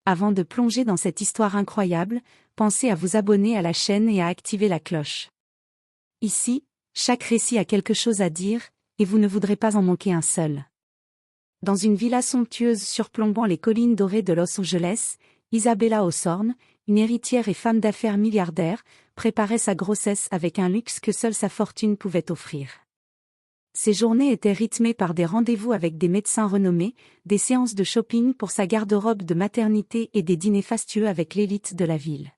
Avant de plonger dans cette histoire incroyable, pensez à vous abonner à la chaîne et à activer la cloche. Ici, chaque récit a quelque chose à dire, et vous ne voudrez pas en manquer un seul. Dans une villa somptueuse surplombant les collines dorées de Los Angeles, Isabella Hawthorne, une héritière et femme d'affaires milliardaire, préparait sa grossesse avec un luxe que seule sa fortune pouvait offrir. Ses journées étaient rythmées par des rendez-vous avec des médecins renommés, des séances de shopping pour sa garde-robe de maternité et des dîners fastueux avec l'élite de la ville.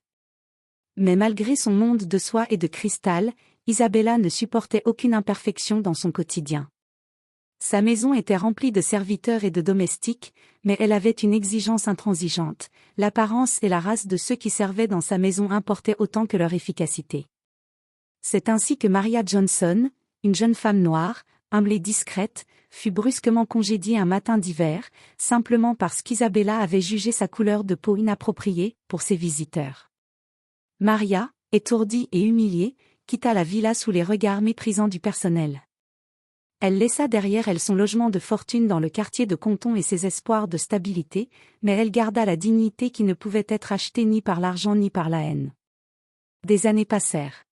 Mais malgré son monde de soie et de cristal, Isabella ne supportait aucune imperfection dans son quotidien. Sa maison était remplie de serviteurs et de domestiques, mais elle avait une exigence intransigeante, l'apparence et la race de ceux qui servaient dans sa maison importaient autant que leur efficacité. C'est ainsi que Maria Johnson, une jeune femme noire, humble et discrète, fut brusquement congédiée un matin d'hiver, simplement parce qu'Isabella avait jugé sa couleur de peau inappropriée pour ses visiteurs. Maria, étourdie et humiliée, quitta la villa sous les regards méprisants du personnel. Elle laissa derrière elle son logement de fortune dans le quartier de Compton et ses espoirs de stabilité, mais elle garda la dignité qui ne pouvait être achetée ni par l'argent ni par la haine. Des années passèrent.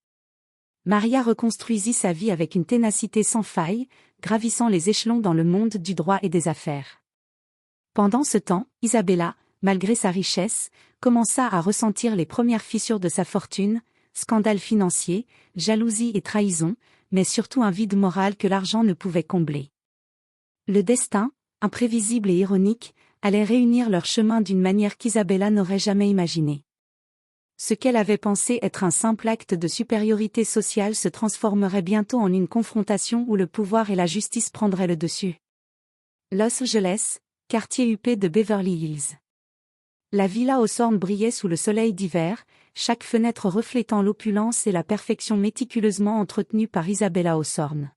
Maria reconstruisit sa vie avec une ténacité sans faille, gravissant les échelons dans le monde du droit et des affaires. Pendant ce temps, Isabella, malgré sa richesse, commença à ressentir les premières fissures de sa fortune, scandales financiers, jalousie et trahison, mais surtout un vide moral que l'argent ne pouvait combler. Le destin, imprévisible et ironique, allait réunir leurs chemins d'une manière qu'Isabella n'aurait jamais imaginée. Ce qu'elle avait pensé être un simple acte de supériorité sociale se transformerait bientôt en une confrontation où le pouvoir et la justice prendraient le dessus. Los Angeles, quartier huppé de Beverly Hills. La villa Hawthorne brillait sous le soleil d'hiver, chaque fenêtre reflétant l'opulence et la perfection méticuleusement entretenue par Isabella Hawthorne.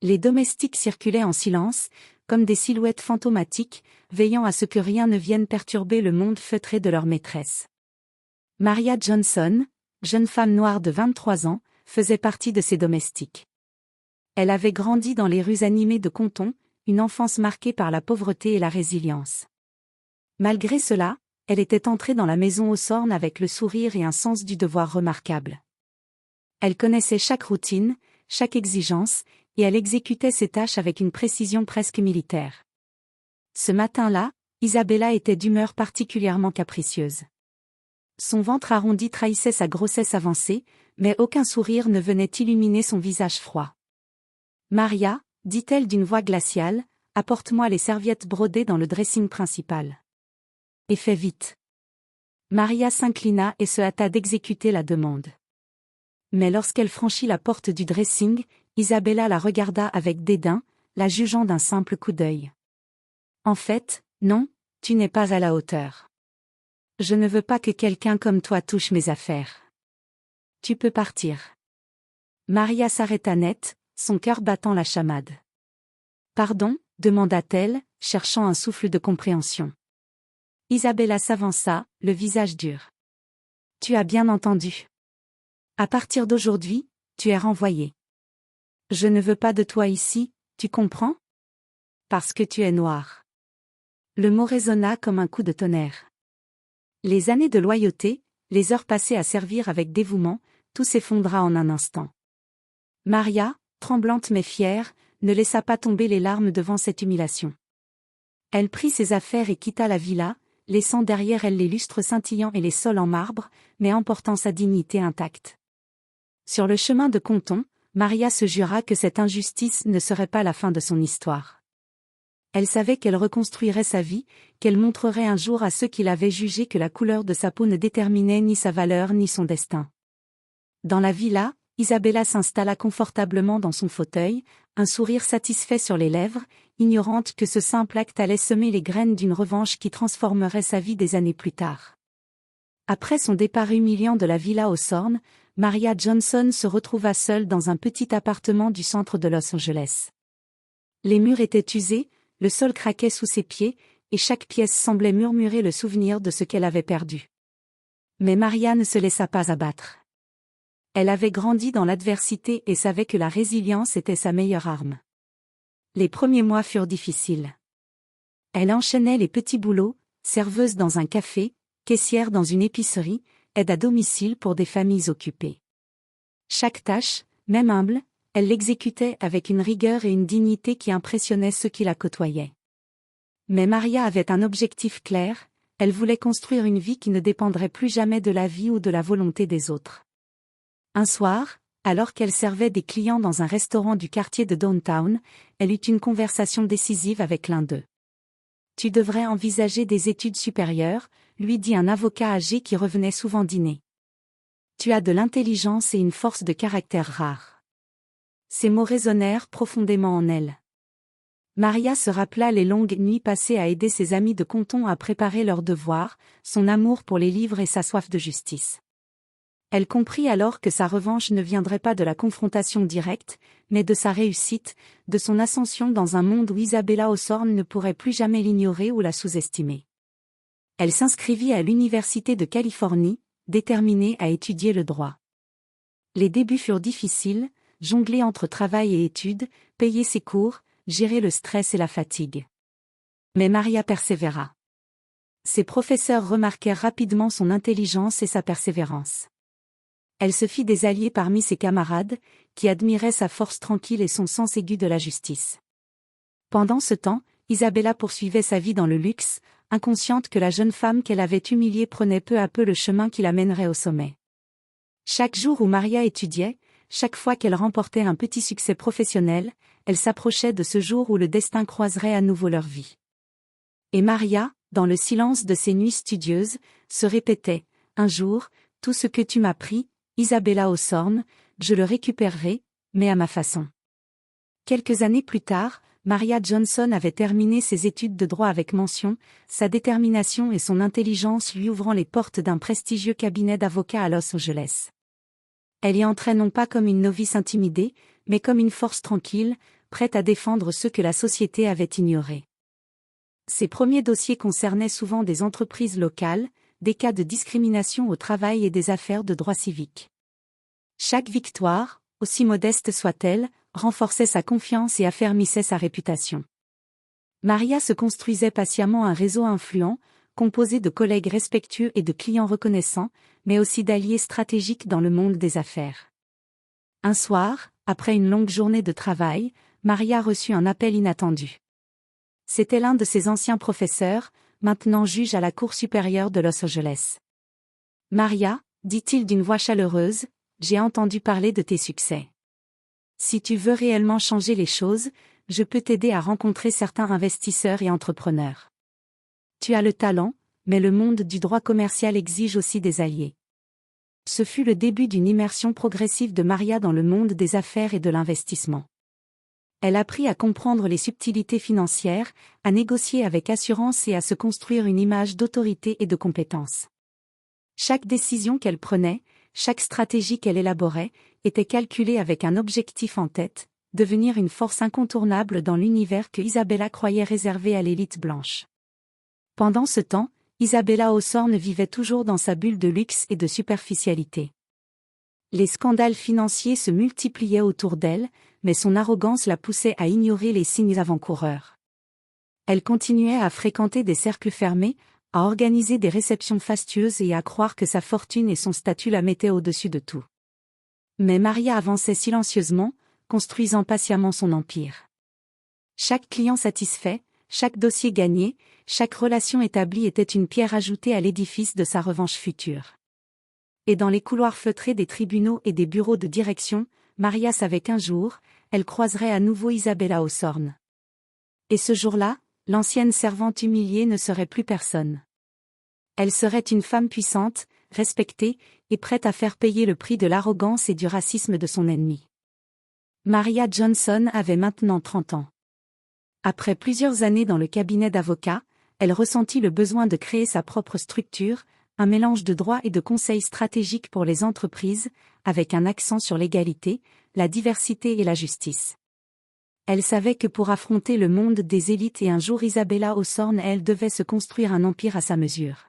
Les domestiques circulaient en silence, comme des silhouettes fantomatiques, veillant à ce que rien ne vienne perturber le monde feutré de leur maîtresse. Maria Johnson, jeune femme noire de 23 ans, faisait partie de ces domestiques. Elle avait grandi dans les rues animées de Compton, une enfance marquée par la pauvreté et la résilience. Malgré cela, elle était entrée dans la maison Hawthorne avec le sourire et un sens du devoir remarquable. Elle connaissait chaque routine, chaque exigence, et elle exécutait ses tâches avec une précision presque militaire. Ce matin-là, Isabella était d'humeur particulièrement capricieuse. Son ventre arrondi trahissait sa grossesse avancée, mais aucun sourire ne venait illuminer son visage froid. « Maria, dit-elle d'une voix glaciale, apporte-moi les serviettes brodées dans le dressing principal. Et fais vite. » Maria s'inclina et se hâta d'exécuter la demande. Mais lorsqu'elle franchit la porte du dressing, Isabella la regarda avec dédain, la jugeant d'un simple coup d'œil. « En fait, non, tu n'es pas à la hauteur. Je ne veux pas que quelqu'un comme toi touche mes affaires. Tu peux partir. » Maria s'arrêta net, son cœur battant la chamade. « Pardon ?» demanda-t-elle, cherchant un souffle de compréhension. Isabella s'avança, le visage dur. « Tu as bien entendu. À partir d'aujourd'hui, tu es renvoyée. Je ne veux pas de toi ici, tu comprends? Parce que tu es noire. » Le mot résonna comme un coup de tonnerre. Les années de loyauté, les heures passées à servir avec dévouement, tout s'effondra en un instant. Maria, tremblante mais fière, ne laissa pas tomber les larmes devant cette humiliation. Elle prit ses affaires et quitta la villa, laissant derrière elle les lustres scintillants et les sols en marbre, mais emportant sa dignité intacte. Sur le chemin de Compton, Maria se jura que cette injustice ne serait pas la fin de son histoire. Elle savait qu'elle reconstruirait sa vie, qu'elle montrerait un jour à ceux qui l'avaient jugé que la couleur de sa peau ne déterminait ni sa valeur ni son destin. Dans la villa, Isabella s'installa confortablement dans son fauteuil, un sourire satisfait sur les lèvres, ignorante que ce simple acte allait semer les graines d'une revanche qui transformerait sa vie des années plus tard. Après son départ humiliant de la villa Hawthorne, Maria Johnson se retrouva seule dans un petit appartement du centre de Los Angeles. Les murs étaient usés, le sol craquait sous ses pieds, et chaque pièce semblait murmurer le souvenir de ce qu'elle avait perdu. Mais Maria ne se laissa pas abattre. Elle avait grandi dans l'adversité et savait que la résilience était sa meilleure arme. Les premiers mois furent difficiles. Elle enchaînait les petits boulots, serveuse dans un café, caissière dans une épicerie, aide à domicile pour des familles occupées. Chaque tâche, même humble, elle l'exécutait avec une rigueur et une dignité qui impressionnaient ceux qui la côtoyaient. Mais Maria avait un objectif clair, elle voulait construire une vie qui ne dépendrait plus jamais de la vie ou de la volonté des autres. Un soir, alors qu'elle servait des clients dans un restaurant du quartier de Downtown, elle eut une conversation décisive avec l'un d'eux. « Tu devrais envisager des études supérieures », lui dit un avocat âgé qui revenait souvent dîner. « Tu as de l'intelligence et une force de caractère rare. » Ces mots résonnèrent profondément en elle. Maria se rappela les longues nuits passées à aider ses amis de Compton à préparer leurs devoirs, son amour pour les livres et sa soif de justice. Elle comprit alors que sa revanche ne viendrait pas de la confrontation directe, mais de sa réussite, de son ascension dans un monde où Isabella Hawthorne ne pourrait plus jamais l'ignorer ou la sous-estimer. Elle s'inscrivit à l'Université de Californie, déterminée à étudier le droit. Les débuts furent difficiles, jongler entre travail et études, payer ses cours, gérer le stress et la fatigue. Mais Maria persévéra. Ses professeurs remarquèrent rapidement son intelligence et sa persévérance. Elle se fit des alliés parmi ses camarades, qui admiraient sa force tranquille et son sens aigu de la justice. Pendant ce temps, Isabella poursuivait sa vie dans le luxe, inconsciente que la jeune femme qu'elle avait humiliée prenait peu à peu le chemin qui la mènerait au sommet. Chaque jour où Maria étudiait, chaque fois qu'elle remportait un petit succès professionnel, elle s'approchait de ce jour où le destin croiserait à nouveau leur vie. Et Maria, dans le silence de ses nuits studieuses, se répétait « Un jour, tout ce que tu m'as pris, Isabella Hawthorne, je le récupérerai, mais à ma façon. » Quelques années plus tard, Maria Johnson avait terminé ses études de droit avec mention, sa détermination et son intelligence lui ouvrant les portes d'un prestigieux cabinet d'avocats à Los Angeles. Elle y entrait non pas comme une novice intimidée, mais comme une force tranquille, prête à défendre ceux que la société avait ignorés. Ses premiers dossiers concernaient souvent des entreprises locales, des cas de discrimination au travail et des affaires de droit civique. Chaque victoire, aussi modeste soit-elle, renforçait sa confiance et affermissait sa réputation. Maria se construisait patiemment un réseau influent, composé de collègues respectueux et de clients reconnaissants, mais aussi d'alliés stratégiques dans le monde des affaires. Un soir, après une longue journée de travail, Maria reçut un appel inattendu. C'était l'un de ses anciens professeurs, maintenant juge à la Cour supérieure de Los Angeles. « Maria, dit-il d'une voix chaleureuse, j'ai entendu parler de tes succès. Si tu veux réellement changer les choses, je peux t'aider à rencontrer certains investisseurs et entrepreneurs. Tu as le talent, mais le monde du droit commercial exige aussi des alliés. » Ce fut le début d'une immersion progressive de Maria dans le monde des affaires et de l'investissement. Elle apprit à comprendre les subtilités financières, à négocier avec assurance et à se construire une image d'autorité et de compétence. Chaque décision qu'elle prenait, chaque stratégie qu'elle élaborait, était calculée avec un objectif en tête, devenir une force incontournable dans l'univers que Isabella croyait réservé à l'élite blanche. Pendant ce temps, Isabella Hawthorne vivait toujours dans sa bulle de luxe et de superficialité. Les scandales financiers se multipliaient autour d'elle, mais son arrogance la poussait à ignorer les signes avant-coureurs. Elle continuait à fréquenter des cercles fermés, à organiser des réceptions fastueuses et à croire que sa fortune et son statut la mettaient au-dessus de tout. Mais Maria avançait silencieusement, construisant patiemment son empire. Chaque client satisfait, chaque dossier gagné, chaque relation établie était une pierre ajoutée à l'édifice de sa revanche future. Et dans les couloirs feutrés des tribunaux et des bureaux de direction, Maria savait qu'un jour, elle croiserait à nouveau Isabella Hawthorne. Et ce jour-là, l'ancienne servante humiliée ne serait plus personne. Elle serait une femme puissante, respectée, et prête à faire payer le prix de l'arrogance et du racisme de son ennemi. Maria Johnson avait maintenant 30 ans. Après plusieurs années dans le cabinet d'avocats, elle ressentit le besoin de créer sa propre structure, un mélange de droit et de conseils stratégiques pour les entreprises, avec un accent sur l'égalité, la diversité et la justice. Elle savait que pour affronter le monde des élites et un jour Isabella Hawthorne, elle devait se construire un empire à sa mesure.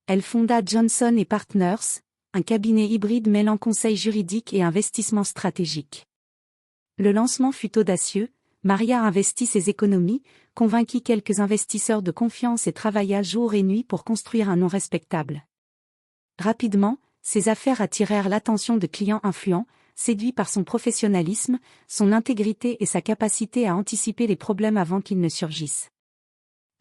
Elle fonda Johnson & Partners, un cabinet hybride mêlant conseil juridique et investissement stratégique. Le lancement fut audacieux, Maria investit ses économies, convainquit quelques investisseurs de confiance et travailla jour et nuit pour construire un nom respectable. Rapidement, ses affaires attirèrent l'attention de clients influents, séduits par son professionnalisme, son intégrité et sa capacité à anticiper les problèmes avant qu'ils ne surgissent.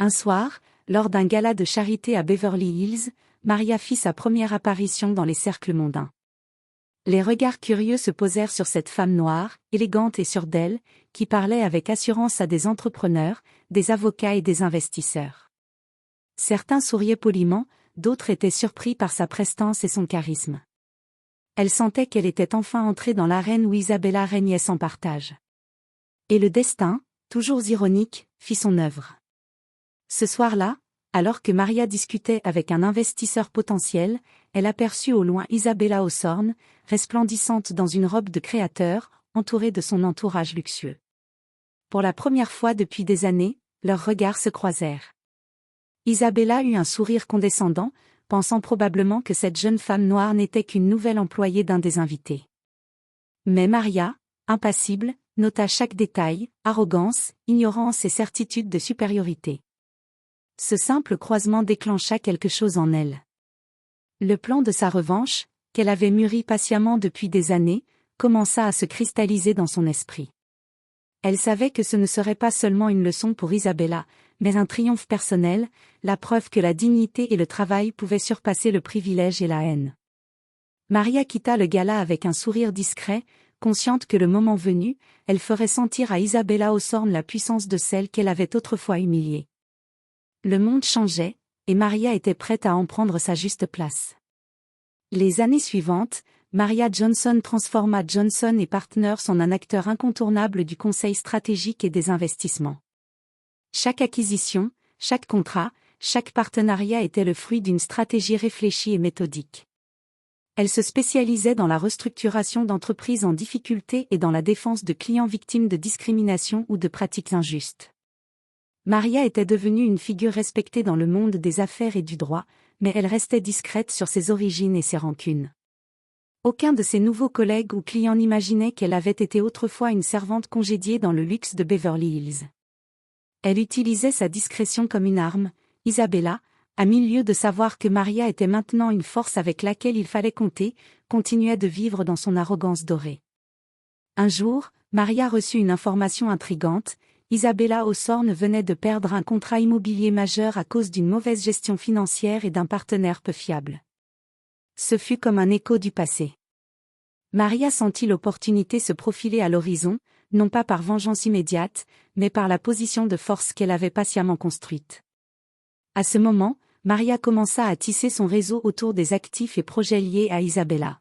Un soir, lors d'un gala de charité à Beverly Hills, Maria fit sa première apparition dans les cercles mondains. Les regards curieux se posèrent sur cette femme noire, élégante et sûre d'elle, qui parlait avec assurance à des entrepreneurs, des avocats et des investisseurs. Certains souriaient poliment, d'autres étaient surpris par sa prestance et son charisme. Elle sentait qu'elle était enfin entrée dans l'arène où Isabella régnait sans partage. Et le destin, toujours ironique, fit son œuvre. Ce soir-là, alors que Maria discutait avec un investisseur potentiel, elle aperçut au loin Isabella Hawthorne, resplendissante dans une robe de créateur, entourée de son entourage luxueux. Pour la première fois depuis des années, leurs regards se croisèrent. Isabella eut un sourire condescendant, pensant probablement que cette jeune femme noire n'était qu'une nouvelle employée d'un des invités. Mais Maria, impassible, nota chaque détail, arrogance, ignorance et certitude de supériorité. Ce simple croisement déclencha quelque chose en elle. Le plan de sa revanche, qu'elle avait mûri patiemment depuis des années, commença à se cristalliser dans son esprit. Elle savait que ce ne serait pas seulement une leçon pour Isabella, mais un triomphe personnel, la preuve que la dignité et le travail pouvaient surpasser le privilège et la haine. Maria quitta le gala avec un sourire discret, consciente que le moment venu, elle ferait sentir à Isabella Hawthorne la puissance de celle qu'elle avait autrefois humiliée. Le monde changeait, et Maria était prête à en prendre sa juste place. Les années suivantes, Maria Johnson transforma Johnson & Partners en un acteur incontournable du conseil stratégique et des investissements. Chaque acquisition, chaque contrat, chaque partenariat était le fruit d'une stratégie réfléchie et méthodique. Elle se spécialisait dans la restructuration d'entreprises en difficulté et dans la défense de clients victimes de discrimination ou de pratiques injustes. Maria était devenue une figure respectée dans le monde des affaires et du droit, mais elle restait discrète sur ses origines et ses rancunes. Aucun de ses nouveaux collègues ou clients n'imaginait qu'elle avait été autrefois une servante congédiée dans le luxe de Beverly Hills. Elle utilisait sa discrétion comme une arme. Isabella, à 1000 lieues de savoir que Maria était maintenant une force avec laquelle il fallait compter, continuait de vivre dans son arrogance dorée. Un jour, Maria reçut une information intrigante. Isabella Hawthorne venait de perdre un contrat immobilier majeur à cause d'une mauvaise gestion financière et d'un partenaire peu fiable. Ce fut comme un écho du passé. Maria sentit l'opportunité se profiler à l'horizon, non pas par vengeance immédiate, mais par la position de force qu'elle avait patiemment construite. À ce moment, Maria commença à tisser son réseau autour des actifs et projets liés à Isabella.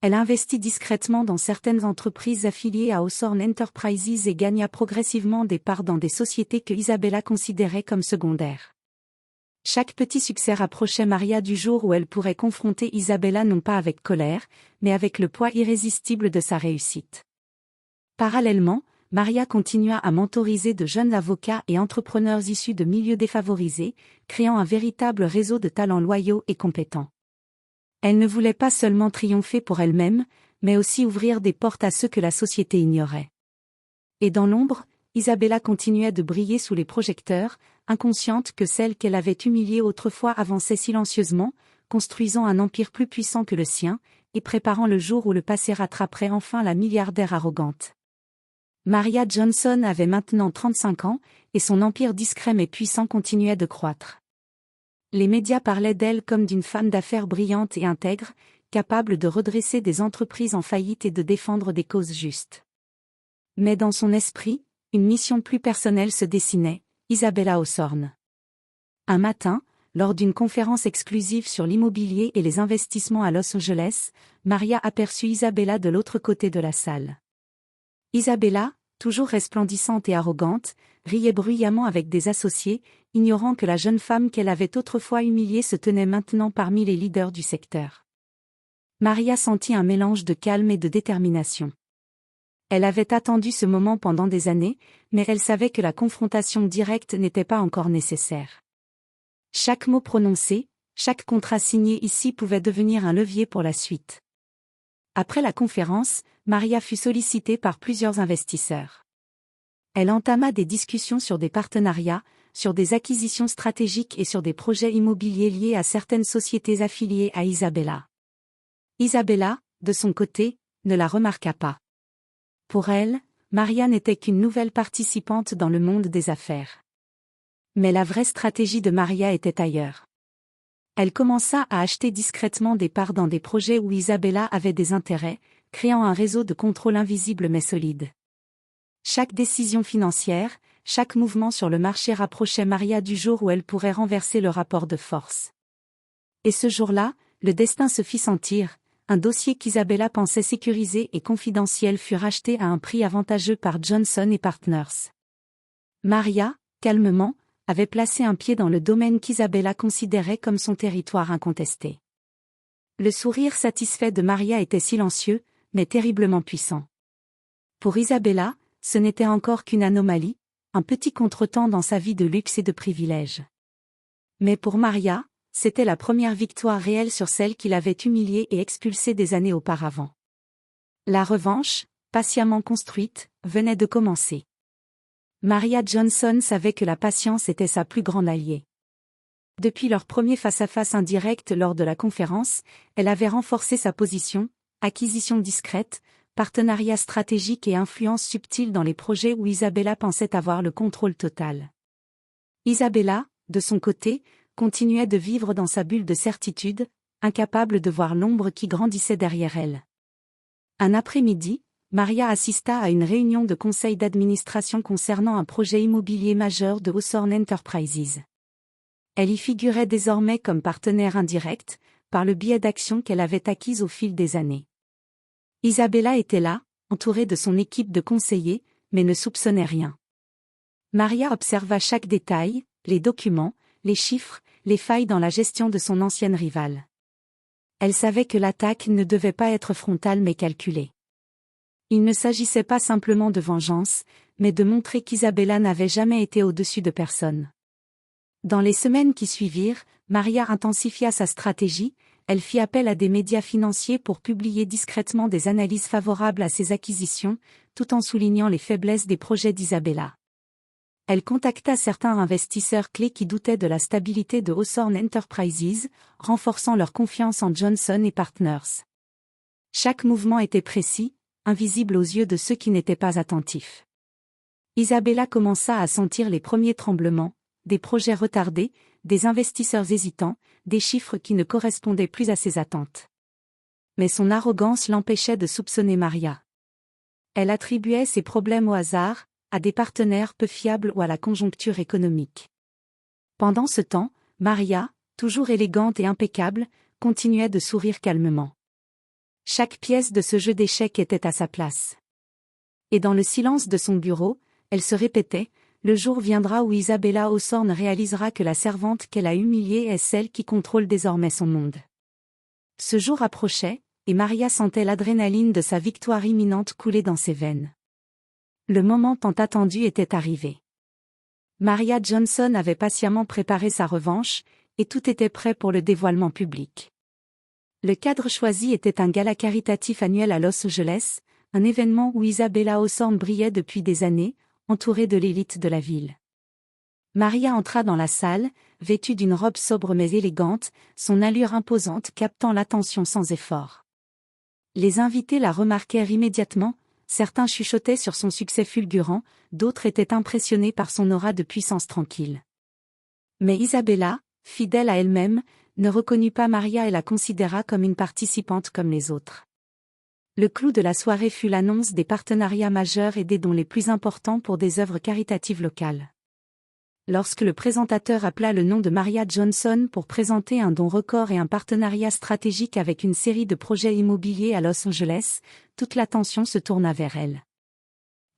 Elle investit discrètement dans certaines entreprises affiliées à Hawthorne Enterprises et gagna progressivement des parts dans des sociétés que Isabella considérait comme secondaires. Chaque petit succès rapprochait Maria du jour où elle pourrait confronter Isabella non pas avec colère, mais avec le poids irrésistible de sa réussite. Parallèlement, Maria continua à mentoriser de jeunes avocats et entrepreneurs issus de milieux défavorisés, créant un véritable réseau de talents loyaux et compétents. Elle ne voulait pas seulement triompher pour elle-même, mais aussi ouvrir des portes à ceux que la société ignorait. Et dans l'ombre, Isabella continuait de briller sous les projecteurs, inconsciente que celle qu'elle avait humiliée autrefois avançait silencieusement, construisant un empire plus puissant que le sien, et préparant le jour où le passé rattraperait enfin la milliardaire arrogante. Maria Johnson avait maintenant 35 ans, et son empire discret mais puissant continuait de croître. Les médias parlaient d'elle comme d'une femme d'affaires brillante et intègre, capable de redresser des entreprises en faillite et de défendre des causes justes. Mais dans son esprit, une mission plus personnelle se dessinait, Isabella Hawthorne. Un matin, lors d'une conférence exclusive sur l'immobilier et les investissements à Los Angeles, Maria aperçut Isabella de l'autre côté de la salle. Isabella, toujours resplendissante et arrogante, riait bruyamment avec des associés, ignorant que la jeune femme qu'elle avait autrefois humiliée se tenait maintenant parmi les leaders du secteur. Maria sentit un mélange de calme et de détermination. Elle avait attendu ce moment pendant des années, mais elle savait que la confrontation directe n'était pas encore nécessaire. Chaque mot prononcé, chaque contrat signé ici pouvait devenir un levier pour la suite. Après la conférence, Maria fut sollicitée par plusieurs investisseurs. Elle entama des discussions sur des partenariats, sur des acquisitions stratégiques et sur des projets immobiliers liés à certaines sociétés affiliées à Isabella. Isabella, de son côté, ne la remarqua pas. Pour elle, Maria n'était qu'une nouvelle participante dans le monde des affaires. Mais la vraie stratégie de Maria était ailleurs. Elle commença à acheter discrètement des parts dans des projets où Isabella avait des intérêts, créant un réseau de contrôle invisible mais solide. Chaque décision financière, chaque mouvement sur le marché rapprochait Maria du jour où elle pourrait renverser le rapport de force. Et ce jour-là, le destin se fit sentir. Un dossier qu'Isabella pensait sécurisé et confidentiel fut racheté à un prix avantageux par Johnson & Partners. Maria, calmement, avait placé un pied dans le domaine qu'Isabella considérait comme son territoire incontesté. Le sourire satisfait de Maria était silencieux, mais terriblement puissant. Pour Isabella, ce n'était encore qu'une anomalie, un petit contretemps dans sa vie de luxe et de privilèges. Mais pour Maria, c'était la première victoire réelle sur celle qui l'avait humiliée et expulsée des années auparavant. La revanche, patiemment construite, venait de commencer. Maria Johnson savait que la patience était sa plus grande alliée. Depuis leur premier face-à-face indirect lors de la conférence, elle avait renforcé sa position, acquisition discrète, partenariat stratégique et influence subtile dans les projets où Isabella pensait avoir le contrôle total. Isabella, de son côté, continuait de vivre dans sa bulle de certitude, incapable de voir l'ombre qui grandissait derrière elle. Un après-midi, Maria assista à une réunion de conseil d'administration concernant un projet immobilier majeur de Hawthorne Enterprises. Elle y figurait désormais comme partenaire indirect, par le biais d'actions qu'elle avait acquises au fil des années. Isabella était là, entourée de son équipe de conseillers, mais ne soupçonnait rien. Maria observa chaque détail, les documents, les chiffres, les failles dans la gestion de son ancienne rivale. Elle savait que l'attaque ne devait pas être frontale mais calculée. Il ne s'agissait pas simplement de vengeance, mais de montrer qu'Isabella n'avait jamais été au-dessus de personne. Dans les semaines qui suivirent, Maria intensifia sa stratégie, elle fit appel à des médias financiers pour publier discrètement des analyses favorables à ses acquisitions, tout en soulignant les faiblesses des projets d'Isabella. Elle contacta certains investisseurs clés qui doutaient de la stabilité de Hawthorne Enterprises, renforçant leur confiance en Johnson & Partners. Chaque mouvement était précis, invisible aux yeux de ceux qui n'étaient pas attentifs. Isabella commença à sentir les premiers tremblements, des projets retardés, des investisseurs hésitants, des chiffres qui ne correspondaient plus à ses attentes. Mais son arrogance l'empêchait de soupçonner Maria. Elle attribuait ses problèmes au hasard, à des partenaires peu fiables ou à la conjoncture économique. Pendant ce temps, Maria, toujours élégante et impeccable, continuait de sourire calmement. Chaque pièce de ce jeu d'échecs était à sa place. Et dans le silence de son bureau, elle se répétait, le jour viendra où Isabella Hawthorne réalisera que la servante qu'elle a humiliée est celle qui contrôle désormais son monde. Ce jour approchait, et Maria sentait l'adrénaline de sa victoire imminente couler dans ses veines. Le moment tant attendu était arrivé. Maria Johnson avait patiemment préparé sa revanche, et tout était prêt pour le dévoilement public. Le cadre choisi était un gala caritatif annuel à Los Angeles, un événement où Isabella Hawthorne brillait depuis des années, entourée de l'élite de la ville. Maria entra dans la salle, vêtue d'une robe sobre mais élégante, son allure imposante captant l'attention sans effort. Les invités la remarquèrent immédiatement, certains chuchotaient sur son succès fulgurant, d'autres étaient impressionnés par son aura de puissance tranquille. Mais Isabella, fidèle à elle-même, ne reconnut pas Maria et la considéra comme une participante comme les autres. Le clou de la soirée fut l'annonce des partenariats majeurs et des dons les plus importants pour des œuvres caritatives locales. Lorsque le présentateur appela le nom de Maria Johnson pour présenter un don record et un partenariat stratégique avec une série de projets immobiliers à Los Angeles, toute l'attention se tourna vers elle.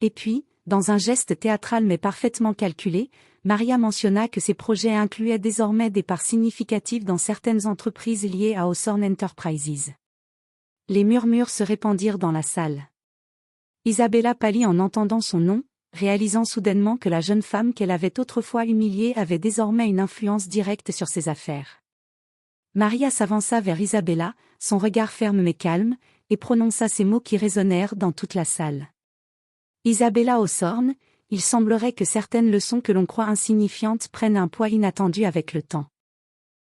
Et puis, dans un geste théâtral mais parfaitement calculé, Maria mentionna que ces projets incluaient désormais des parts significatives dans certaines entreprises liées à Hawthorne Enterprises. Les murmures se répandirent dans la salle. Isabella pâlit en entendant son nom, réalisant soudainement que la jeune femme qu'elle avait autrefois humiliée avait désormais une influence directe sur ses affaires. Maria s'avança vers Isabella, son regard ferme mais calme, et prononça ces mots qui résonnèrent dans toute la salle. Isabella Hawthorne, il semblerait que certaines leçons que l'on croit insignifiantes prennent un poids inattendu avec le temps.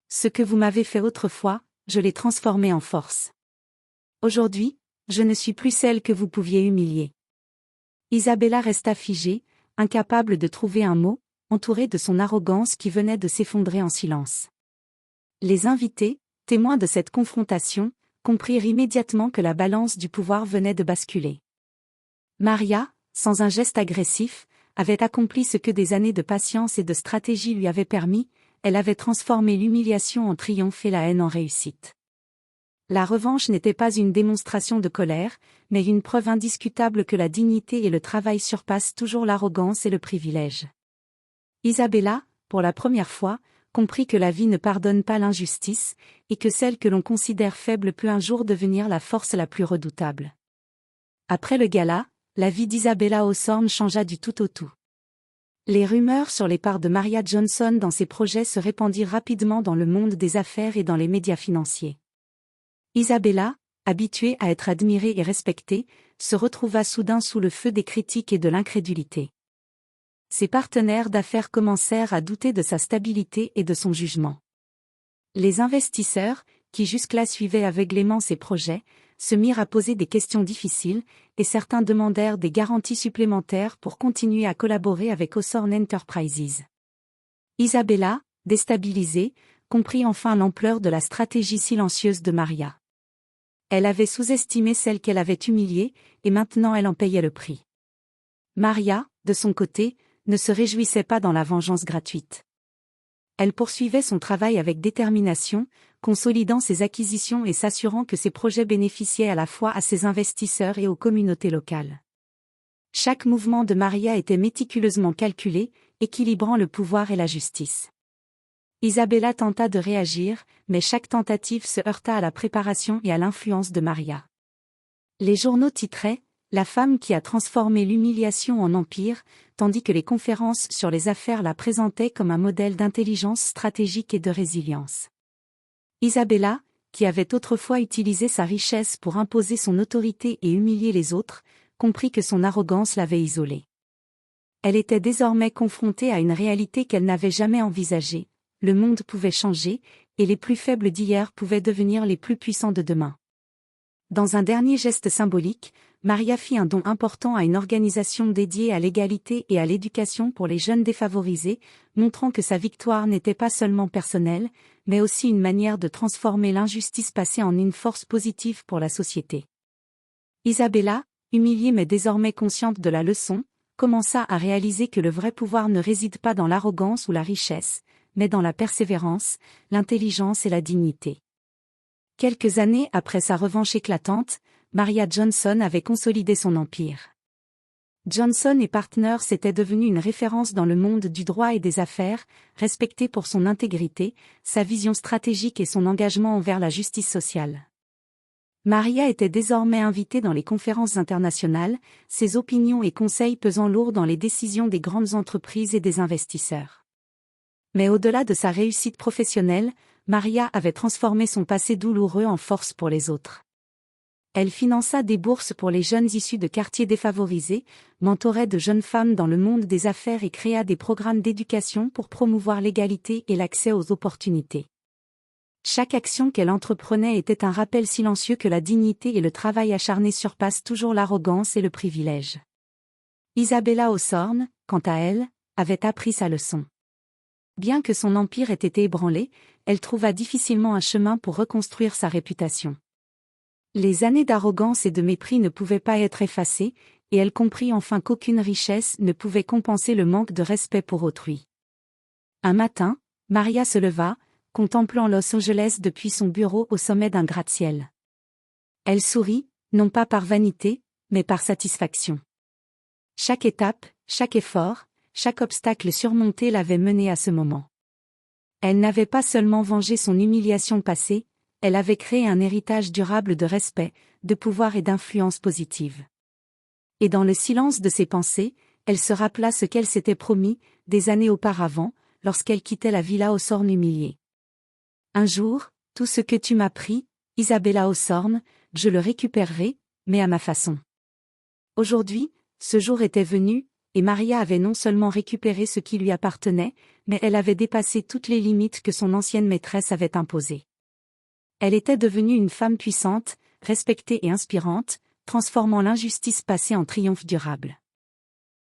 Ce que vous m'avez fait autrefois, je l'ai transformé en force. Aujourd'hui, je ne suis plus celle que vous pouviez humilier. Isabella resta figée, incapable de trouver un mot, entourée de son arrogance qui venait de s'effondrer en silence. Les invités, témoins de cette confrontation, comprirent immédiatement que la balance du pouvoir venait de basculer. Maria, sans un geste agressif, avait accompli ce que des années de patience et de stratégie lui avaient permis, elle avait transformé l'humiliation en triomphe et la haine en réussite. La revanche n'était pas une démonstration de colère, mais une preuve indiscutable que la dignité et le travail surpassent toujours l'arrogance et le privilège. Isabella, pour la première fois, comprit que la vie ne pardonne pas l'injustice, et que celle que l'on considère faible peut un jour devenir la force la plus redoutable. Après le gala, la vie d'Isabella Hawthorne changea du tout au tout. Les rumeurs sur les parts de Maria Johnson dans ses projets se répandirent rapidement dans le monde des affaires et dans les médias financiers. Isabella, habituée à être admirée et respectée, se retrouva soudain sous le feu des critiques et de l'incrédulité. Ses partenaires d'affaires commencèrent à douter de sa stabilité et de son jugement. Les investisseurs, qui jusque-là suivaient aveuglément ses projets, se mirent à poser des questions difficiles, et certains demandèrent des garanties supplémentaires pour continuer à collaborer avec Hawthorne Enterprises. Isabella, déstabilisée, comprit enfin l'ampleur de la stratégie silencieuse de Maria. Elle avait sous-estimé celle qu'elle avait humiliée, et maintenant elle en payait le prix. Maria, de son côté, ne se réjouissait pas dans la vengeance gratuite. Elle poursuivait son travail avec détermination, consolidant ses acquisitions et s'assurant que ses projets bénéficiaient à la fois à ses investisseurs et aux communautés locales. Chaque mouvement de Maria était méticuleusement calculé, équilibrant le pouvoir et la justice. Isabella tenta de réagir, mais chaque tentative se heurta à la préparation et à l'influence de Maria. Les journaux titraient « La femme qui a transformé l'humiliation en empire », tandis que les conférences sur les affaires la présentaient comme un modèle d'intelligence stratégique et de résilience. Isabella, qui avait autrefois utilisé sa richesse pour imposer son autorité et humilier les autres, comprit que son arrogance l'avait isolée. Elle était désormais confrontée à une réalité qu'elle n'avait jamais envisagée. Le monde pouvait changer, et les plus faibles d'hier pouvaient devenir les plus puissants de demain. Dans un dernier geste symbolique, Maria fit un don important à une organisation dédiée à l'égalité et à l'éducation pour les jeunes défavorisés, montrant que sa victoire n'était pas seulement personnelle, mais aussi une manière de transformer l'injustice passée en une force positive pour la société. Isabella, humiliée mais désormais consciente de la leçon, commença à réaliser que le vrai pouvoir ne réside pas dans l'arrogance ou la richesse, mais dans la persévérance, l'intelligence et la dignité. Quelques années après sa revanche éclatante, Maria Johnson avait consolidé son empire. Johnson & Partners était devenue une référence dans le monde du droit et des affaires, respectée pour son intégrité, sa vision stratégique et son engagement envers la justice sociale. Maria était désormais invitée dans les conférences internationales, ses opinions et conseils pesant lourd dans les décisions des grandes entreprises et des investisseurs. Mais au-delà de sa réussite professionnelle, Maria avait transformé son passé douloureux en force pour les autres. Elle finança des bourses pour les jeunes issus de quartiers défavorisés, mentorait de jeunes femmes dans le monde des affaires et créa des programmes d'éducation pour promouvoir l'égalité et l'accès aux opportunités. Chaque action qu'elle entreprenait était un rappel silencieux que la dignité et le travail acharné surpassent toujours l'arrogance et le privilège. Isabella Hawthorne, quant à elle, avait appris sa leçon. Bien que son empire ait été ébranlé, elle trouva difficilement un chemin pour reconstruire sa réputation. Les années d'arrogance et de mépris ne pouvaient pas être effacées, et elle comprit enfin qu'aucune richesse ne pouvait compenser le manque de respect pour autrui. Un matin, Maria se leva, contemplant Los Angeles depuis son bureau au sommet d'un gratte-ciel. Elle sourit, non pas par vanité, mais par satisfaction. Chaque étape, chaque effort, chaque obstacle surmonté l'avait menée à ce moment. Elle n'avait pas seulement vengé son humiliation passée, elle avait créé un héritage durable de respect, de pouvoir et d'influence positive. Et dans le silence de ses pensées, elle se rappela ce qu'elle s'était promis, des années auparavant, lorsqu'elle quittait la villa Hawthorne humiliée. Un jour, tout ce que tu m'as pris, Isabella Hawthorne, je le récupérerai, mais à ma façon. Aujourd'hui, ce jour était venu, et Maria avait non seulement récupéré ce qui lui appartenait, mais elle avait dépassé toutes les limites que son ancienne maîtresse avait imposées. Elle était devenue une femme puissante, respectée et inspirante, transformant l'injustice passée en triomphe durable.